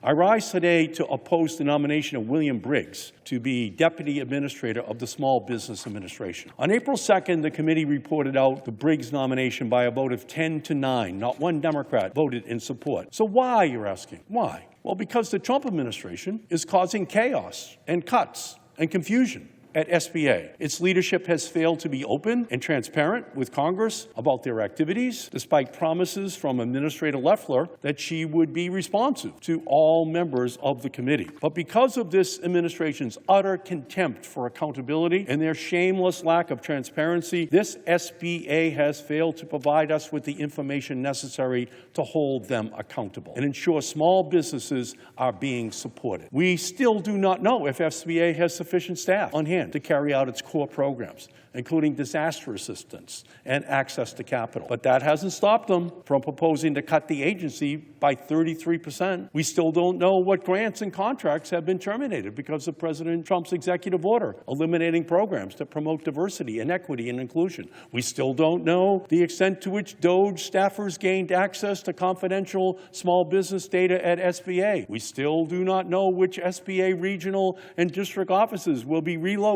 I rise today to oppose the nomination of William Briggs to be Deputy Administrator of the Small Business Administration. On April 2nd, the committee reported out the Briggs nomination by a vote of 10-9. Not one Democrat voted in support. So why, you're asking? Why? Well, because the Trump administration is causing chaos and cuts and confusion at SBA. Its leadership has failed to be open and transparent with Congress about their activities, despite promises from Administrator Loeffler that she would be responsive to all members of the committee. But because of this administration's utter contempt for accountability and their shameless lack of transparency, this SBA has failed to provide us with the information necessary to hold them accountable and ensure small businesses are being supported. We still do not know if SBA has sufficient staff on hand to carry out its core programs, including disaster assistance and access to capital. But that hasn't stopped them from proposing to cut the agency by 33%. We still don't know what grants and contracts have been terminated because of President Trump's executive order eliminating programs that promote diversity and equity and inclusion. We still don't know the extent to which DOGE staffers gained access to confidential small business data at SBA. We still do not know which SBA regional and district offices will be relocated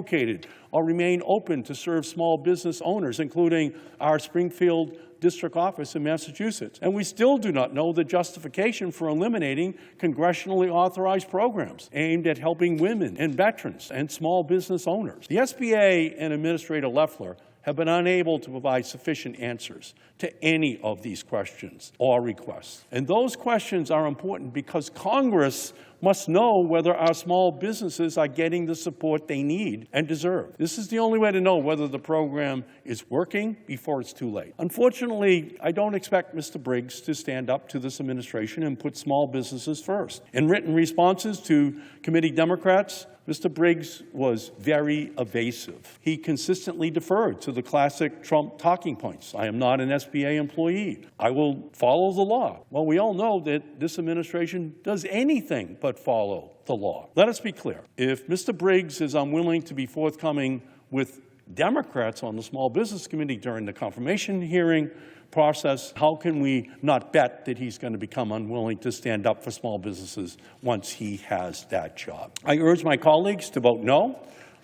or remain open to serve small business owners, including our Springfield district office in Massachusetts. And we still do not know the justification for eliminating congressionally authorized programs aimed at helping women and veterans and small business owners. The SBA and Administrator Loeffler have been unable to provide sufficient answers to any of these questions or requests. And those questions are important because Congress must know whether our small businesses are getting the support they need and deserve. This is the only way to know whether the program is working before it's too late. Unfortunately, I don't expect Mr. Briggs to stand up to this administration and put small businesses first. In written responses to committee Democrats, Mr. Briggs was very evasive. He consistently deferred to the classic Trump talking points. I am not an SBA employee. I will follow the law. Well, we all know that this administration does anything but follow the law. Let us be clear. If Mr. Briggs is unwilling to be forthcoming with Democrats on the Small Business Committee during the confirmation hearing process, how can we not bet that he's going to become unwilling to stand up for small businesses once he has that job? I urge my colleagues to vote no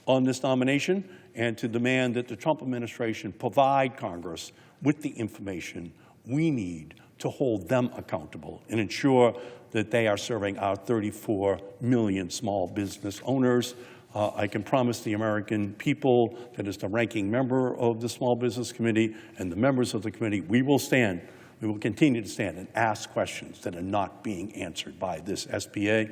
on this nomination and to demand that the Trump administration provide Congress with the information we need to hold them accountable and ensure that they are serving our 34 million small business owners. I can promise the American people that as the ranking member of the Small Business Committee and the members of the committee, we will continue to stand and ask questions that are not being answered by this SBA.